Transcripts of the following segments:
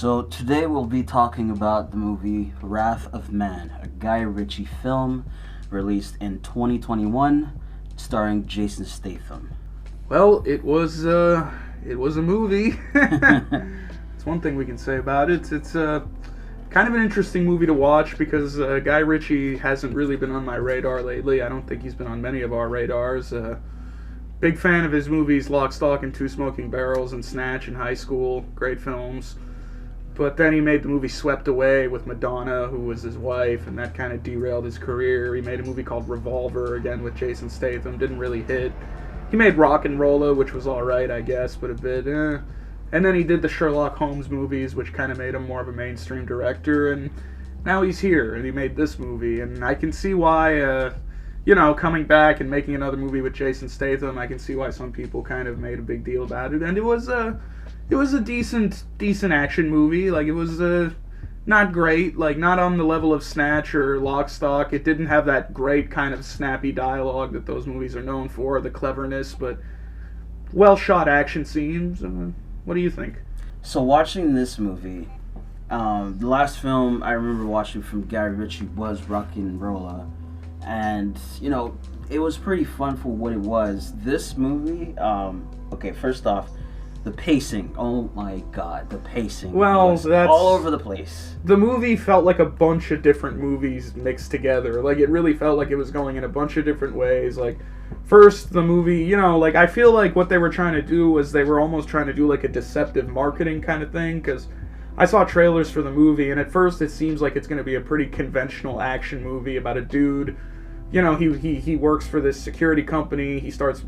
So today we'll be talking about the movie Wrath of Man, a Guy Richie film released in 2021, starring Jason Statham. Well, it was a movie. It's one thing we can say about it. It's kind of an interesting movie to watch because Guy Richie hasn't really been on my radar lately. I don't think he's been on many of our radars. Big fan of his movies Lock, Stock, and Two Smoking Barrels and Snatch in high school. Great films. But then he made the movie Swept Away with Madonna, who was his wife, and that kind of derailed his career. He made a movie called Revolver, again with Jason Statham. Didn't really hit. He made Rock and Rolla, which was alright, I guess, but a bit And then he did the Sherlock Holmes movies, which kind of made him more of a mainstream director, and now he's here, and he made this movie, and I can see why, coming back and making another movie with Jason Statham, I can see why some people kind of made a big deal about it, and it was a decent action movie. Like, it was not great, like, not on the level of Snatch or Lock, Stock. It didn't have that great kind of snappy dialogue that those movies are known for, the cleverness, but well-shot action scenes. What do you think? So watching this movie, the last film I remember watching from Guy Richie was Rock and Rolla, and, it was pretty fun for what it was. This movie, okay, first off, the pacing, oh my god, the pacing was all over the place. The movie felt like a bunch of different movies mixed together. Like, it really felt like it was going in a bunch of different ways. Like, first, the movie, I feel like what they were trying to do was they were almost trying to do like a deceptive marketing kind of thing, because I saw trailers for the movie, and at first it seems like it's going to be a pretty conventional action movie about a dude. He works for this security company. He starts,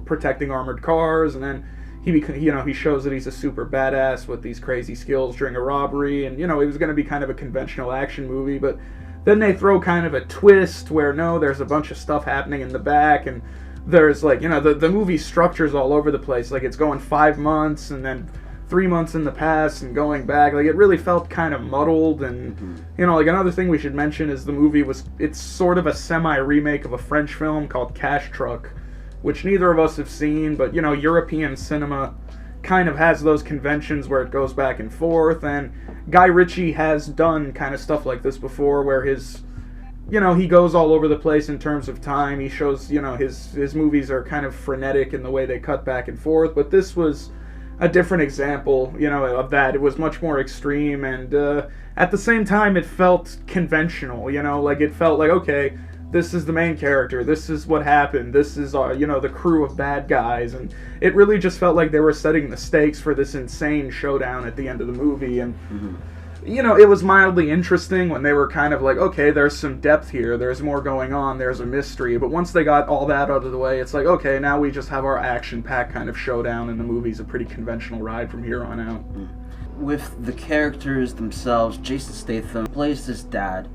protecting armored cars, and then he shows that he's a super badass with these crazy skills during a robbery, and, it was going to be kind of a conventional action movie, but then they throw kind of a twist where, no, there's a bunch of stuff happening in the back, and there's, like, the movie structure's all over the place. Like, it's going 5 months, and then 3 months in the past, and going back. Like, it really felt kind of muddled, and, like, another thing we should mention is the movie it's sort of a semi-remake of a French film called Cash Truck, which neither of us have seen, but, European cinema kind of has those conventions where it goes back and forth, and Guy Richie has done kind of stuff like this before, where he goes all over the place in terms of time. He shows, his movies are kind of frenetic in the way they cut back and forth, but this was a different example, of that. It was much more extreme, and at the same time, it felt conventional, like, it felt like, okay, this is the main character, this is what happened, this is, the crew of bad guys, and it really just felt like they were setting the stakes for this insane showdown at the end of the movie, and, it was mildly interesting when they were kind of like, okay, there's some depth here, there's more going on, there's a mystery, but once they got all that out of the way, it's like, okay, now we just have our action-packed kind of showdown, and the movie's a pretty conventional ride from here on out. With the characters themselves, Jason Statham plays this dad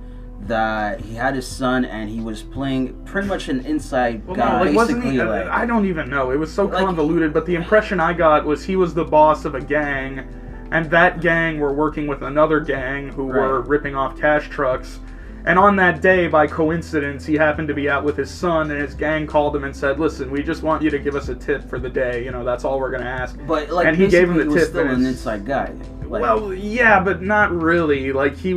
that he had his son, and he was playing pretty much an inside guy. No, wasn't he? I don't even know. It was so convoluted, but the impression I got was he was the boss of a gang, and that gang were working with another gang who were ripping off cash trucks. And on that day, by coincidence, he happened to be out with his son, and his gang called him and said, "Listen, we just want you to give us a tip for the day. That's all we're going to ask." But, and he gave him the tip. He was still an inside guy. Well, yeah, but not really. Like, he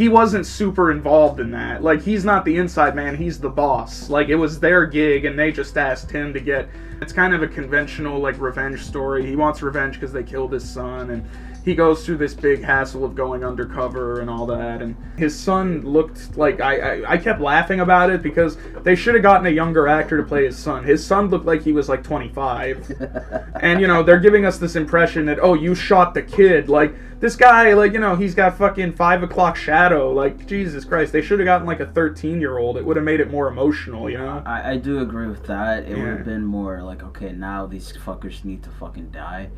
wasn't super involved in that. Like, he's not the inside man, he's the boss. Like, it was their gig, and they just asked him to get... It's kind of a conventional, like, revenge story. He wants revenge because they killed his son, and he goes through this big hassle of going undercover and all that, and his son looked like... I kept laughing about it because they should have gotten a younger actor to play his son. His son looked like he was, like, 25. And, they're giving us this impression that, oh, you shot the kid. Like, this guy, like, he's got fucking 5 o'clock shadow. Like, Jesus Christ, they should have gotten, like, a 13-year-old. It would have made it more emotional, I do agree with that. It would have been more like, okay, now these fuckers need to fucking die.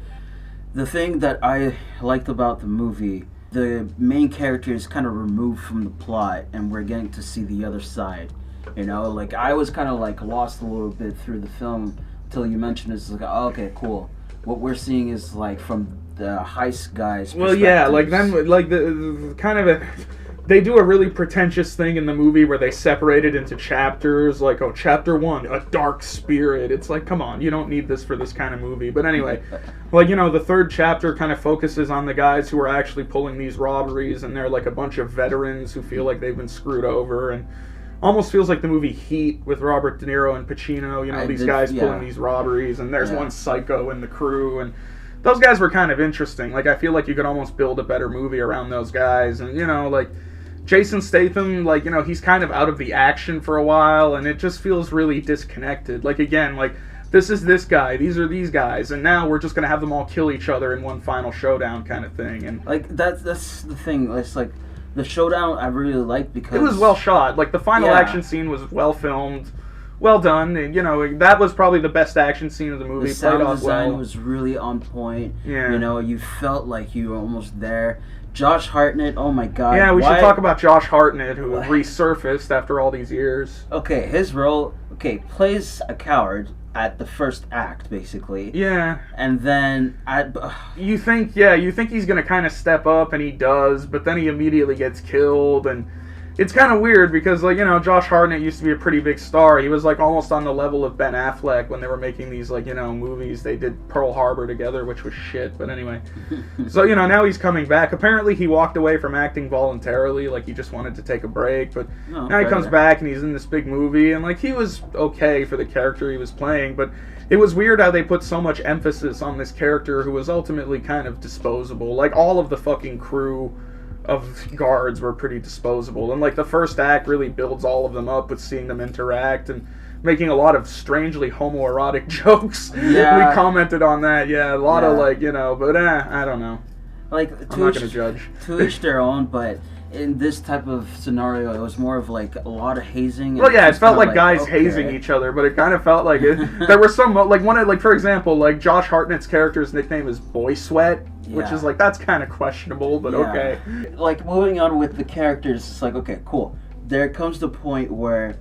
The thing that I liked about the movie, the main character is kind of removed from the plot, and we're getting to see the other side. Like, I was kind of, like, lost a little bit through the film until you mentioned it's like, oh, okay, cool. What we're seeing is, like, from the heist guys' Well, yeah, like, then, like, the kind of they do a really pretentious thing in the movie where they separate it into chapters, like, oh, chapter 1, a dark spirit. It's like, come on, you don't need this for this kind of movie. But anyway, like, you know, the third chapter kind of focuses on the guys who are actually pulling these robberies, and they're like a bunch of veterans who feel like they've been screwed over, and almost feels like the movie Heat with Robert De Niro and Pacino, you know, these guys pulling these robberies, and there's one psycho in the crew, and those guys were kind of interesting. Like, I feel like you could almost build a better movie around those guys, and, you know, like, Jason Statham, like, you know, he's kind of out of the action for a while, and it just feels really disconnected. Like, again, like, this is this guy, these are these guys, and now we're just going to have them all kill each other in one final showdown kind of thing. And like, that's the thing. It's like, the showdown I really liked because... it was well shot. Like, the final action scene was well filmed, well done, and, you know, that was probably the best action scene of the movie. The sound design was really on point. Yeah. You know, you felt like you were almost there. Josh Hartnett, oh my god. Yeah, we should talk about Josh Hartnett, who resurfaced after all these years. Okay, his role, plays a coward at the first act, basically. Yeah. And then, you think he's going to kind of step up, and he does, but then he immediately gets killed, and it's kind of weird because, like, you know, Josh Hartnett used to be a pretty big star. He was, like, almost on the level of Ben Affleck when they were making these, like, you know, movies. They did Pearl Harbor together, which was shit, but anyway. So, you know, now he's coming back. Apparently he walked away from acting voluntarily, like he just wanted to take a break, but now he comes back and he's in this big movie, and, like, he was okay for the character he was playing, but it was weird how they put so much emphasis on this character who was ultimately kind of disposable. Like, all of the fucking crew of guards were pretty disposable, and like the first act really builds all of them up with seeing them interact and making a lot of strangely homoerotic jokes. Yeah. We commented on that. Yeah, a lot of, like, you know, but I don't know. Like, I'm not gonna judge. To each their own, but in this type of scenario, it was more of like a lot of hazing. Well, yeah, it felt like guys hazing each other, but it kind of felt like there were some, like, for example, like Josh Hartnett's character's nickname is Boy Sweat, which is like, that's kind of questionable, but okay. Like, moving on with the characters, it's like, okay, cool. There comes the point where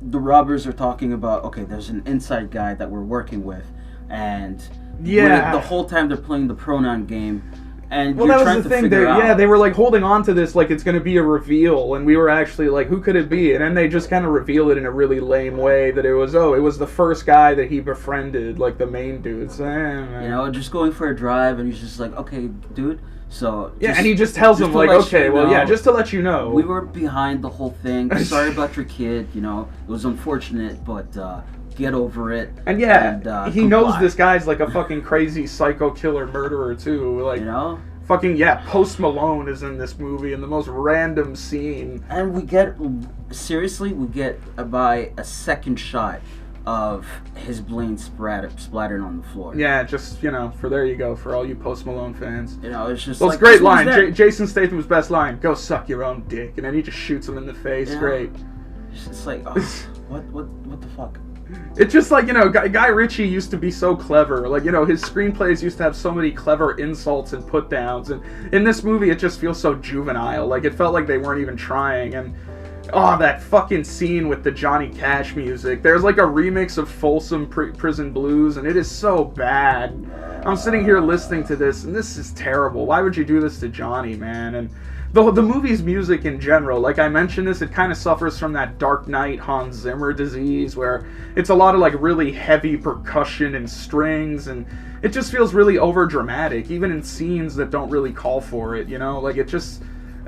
the robbers are talking about, okay, there's an inside guy that we're working with, and the whole time they're playing the pronoun game. And well, that was the thing. They were like holding on to this like it's going to be a reveal, and we were actually like, who could it be? And then they just kind of reveal it in a really lame way that it was the first guy that he befriended, like the main dude. So, you know, just going for a drive, and he's just like, okay, dude. So and he just tells him like, okay, just to let you know, we were behind the whole thing. Sorry about your kid. You know, it was unfortunate, but get over it. And he knows this guy's like a fucking crazy psycho killer murderer too. Like, you know, fucking Post Malone is in this movie in the most random scene. And we get by a second shot of his brain splattering on the floor. Yeah, just, you know, there you go, for all you Post Malone fans. You know, it's just it's a great line. Jason Statham's best line, "Go suck your own dick," and then he just shoots him in the face. Yeah. Great. It's like, what the fuck? It's just like, you know, Guy Richie used to be so clever. Like, you know, his screenplays used to have so many clever insults and put downs, and in this movie it just feels so juvenile. Like, it felt like they weren't even trying. And that fucking scene with the Johnny Cash music. There's like a remix of Folsom Prison Blues, and it is so bad. I'm sitting here listening to this, and this is terrible. Why would you do this to Johnny, man? And the movie's music in general, like I mentioned this, it kind of suffers from that Dark Knight Hans Zimmer disease, where it's a lot of like really heavy percussion and strings, and it just feels really over dramatic, even in scenes that don't really call for it, you know? Like, it just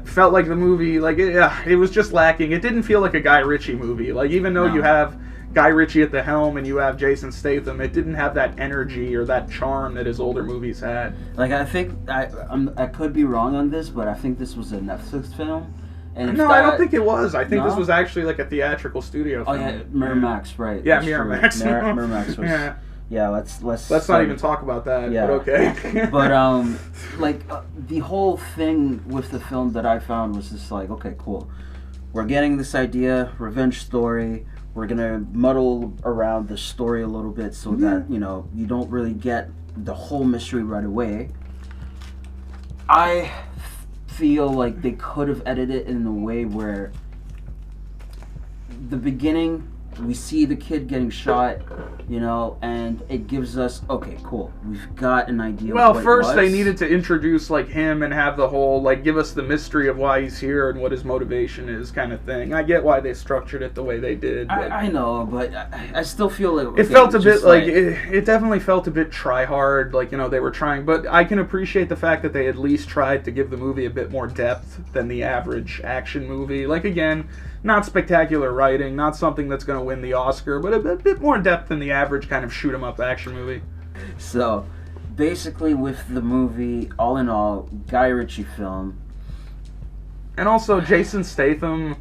felt like the movie, like, it was just lacking. It didn't feel like a Guy Ritchie movie. Like, even though you have Guy Ritchie at the helm and you have Jason Statham, it didn't have that energy or that charm that his older movies had. Like, I think I could be wrong on this, but I think this was a Netflix film. And I don't think it was. I think this was actually like a theatrical studio film. Oh yeah, Miramax, right? Yeah, Miramax. Miramax was. Yeah, let's not even talk about that. Yeah. But okay. But the whole thing with the film that I found was just like, okay, cool. We're getting this idea, revenge story. We're gonna muddle around the story a little bit so that, you know, you don't really get the whole mystery right away. I feel like they could have edited it in a way where the beginning we see the kid getting shot, you know, and it gives us, okay, cool, we've got an idea. Well, of what first it was. they needed to introduce like him and have the whole like give us the mystery of why he's here and what his motivation is, kind of thing. I get why they structured it the way they did. I know, but I still feel like it felt a bit like it definitely felt a bit try hard, like, you know, they were trying. But I can appreciate the fact that they at least tried to give the movie a bit more depth than the average action movie. Like, again, not spectacular writing, not something that's going to win the Oscar, but a bit more depth than the average kind of shoot-'em-up action movie. So, basically with the movie, all in all, Guy Ritchie film. And also, Jason Statham,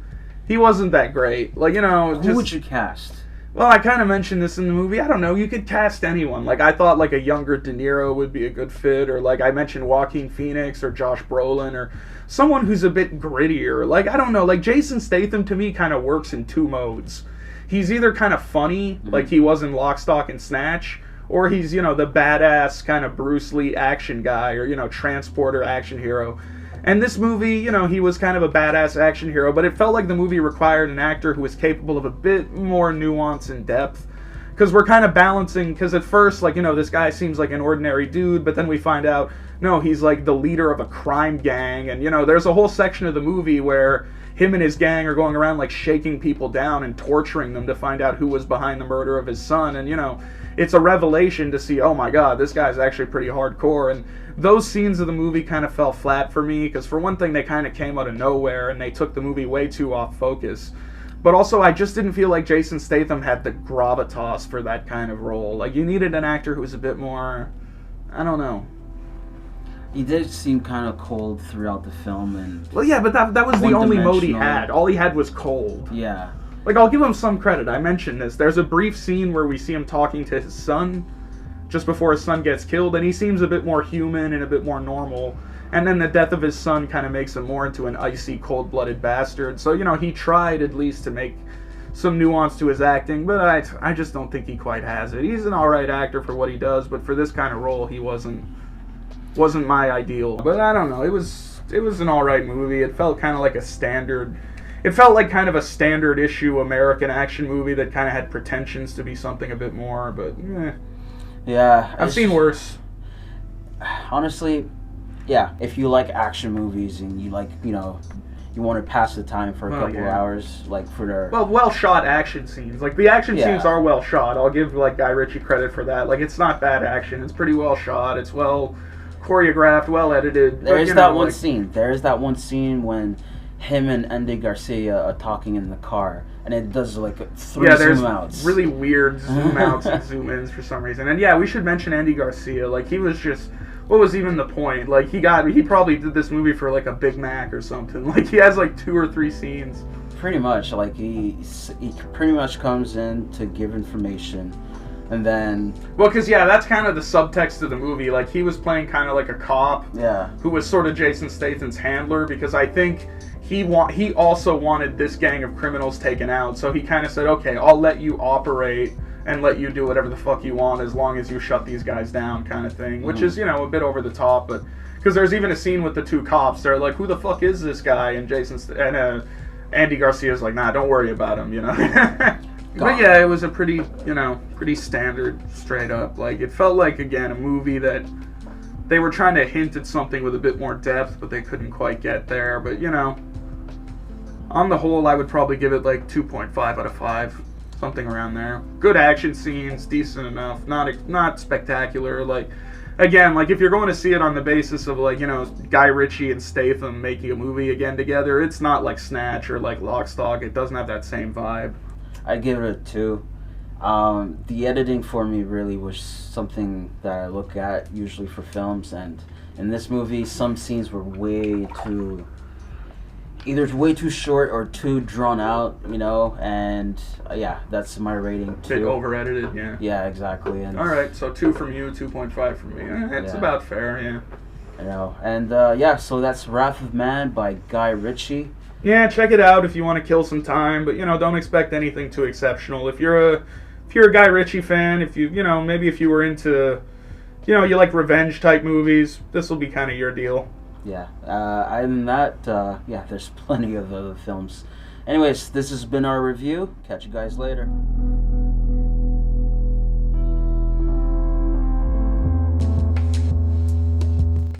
he wasn't that great. Like, you know... Who would you cast? Well, I kind of mentioned this in the movie. I don't know. You could cast anyone. Like, I thought, like, a younger De Niro would be a good fit. Or, like, I mentioned Joaquin Phoenix or Josh Brolin or someone who's a bit grittier. Like, I don't know. Like, Jason Statham, to me, kind of works in two modes. He's either kind of funny, like he was in Lock, Stock, and Snatch, or he's, you know, the badass kind of Bruce Lee action guy or, you know, transporter action hero. And this movie, you know, he was kind of a badass action hero, but it felt like the movie required an actor who was capable of a bit more nuance and depth. Because we're kind of balancing, because at first, like, you know, this guy seems like an ordinary dude, but then we find out, no, he's like the leader of a crime gang. And, you know, there's a whole section of the movie where him and his gang are going around, like, shaking people down and torturing them to find out who was behind the murder of his son. And, you know, it's a revelation to see, oh my god, this guy's actually pretty hardcore. And those scenes of the movie kind of fell flat for me, because for one thing, they kind of came out of nowhere, and they took the movie way too off focus. But also, I just didn't feel like Jason Statham had the gravitas for that kind of role. Like, you needed an actor who was a bit more, I don't know. He did seem kind of cold throughout the film, and well, yeah, but that was the only mode he had. All he had was cold. Yeah. Like, I'll give him some credit. I mentioned this. There's a brief scene where we see him talking to his son just before his son gets killed, and he seems a bit more human and a bit more normal. And then the death of his son kind of makes him more into an icy, cold-blooded bastard. So, you know, he tried at least to make some nuance to his acting, but I just don't think he quite has it. He's an alright actor for what he does, but for this kind of role, he wasn't my ideal. But I don't know, it was an alright movie. It felt kind of like a standard... It felt like kind of a standard issue American action movie that kind of had pretensions to be something a bit more, but yeah, I've seen worse. Honestly, yeah, if you like action movies and you like, you know, you want to pass the time for a couple of hours, like for their... Well shot action scenes. Like, the action scenes are well shot. I'll give, like, Guy Ritchie credit for that. Like, it's not bad action. It's pretty well shot. It's well choreographed, well edited. There is that one scene. There is that one scene when him and Andy Garcia are talking in the car, and it does like 3 zoom outs. Really weird zoom outs and zoom ins for some reason. And yeah, we should mention Andy Garcia. Like, he was just, what was even the point? Like, he probably did this movie for like a Big Mac or something. Like, he has like 2 or 3 scenes. Pretty much, like he pretty much comes in to give information. And then... Well, because, yeah, that's kind of the subtext of the movie. Like, he was playing kind of like a cop. Yeah. Who was sort of Jason Statham's handler, because I think he also wanted this gang of criminals taken out. So he kind of said, okay, I'll let you operate and let you do whatever the fuck you want as long as you shut these guys down, kind of thing. Which is, you know, a bit over the top, but... Because there's even a scene with the 2 cops. They're like, who the fuck is this guy? And Andy Garcia's like, nah, don't worry about him, you know? But yeah, it was a pretty standard, straight up. Like, it felt like, again, a movie that they were trying to hint at something with a bit more depth, but they couldn't quite get there. But, you know, on the whole, I would probably give it like 2.5 out of 5. Something around there. Good action scenes, decent enough. Not spectacular. Like, again, like, if you're going to see it on the basis of, like, you know, Guy Ritchie and Statham making a movie again together, it's not like Snatch or like Lock, Stock. It doesn't have that same vibe. I'd give it a 2. The editing for me really was something that I look at usually for films, and in this movie, some scenes were either way too short or too drawn out, you know, and yeah, that's my rating, 2. Bit over-edited, yeah. Yeah, exactly. And alright, so 2 from you, 2.5 from me. It's about fair, yeah. I know. And yeah, so that's Wrath of Man by Guy Ritchie. Yeah, check it out if you want to kill some time, but, you know, don't expect anything too exceptional. If you're a Guy Ritchie fan, if you know, maybe if you were into, you know, you like revenge type movies, this will be kind of your deal. Yeah. Other than that, yeah, there's plenty of other films Anyways, this has been our review. Catch you guys later.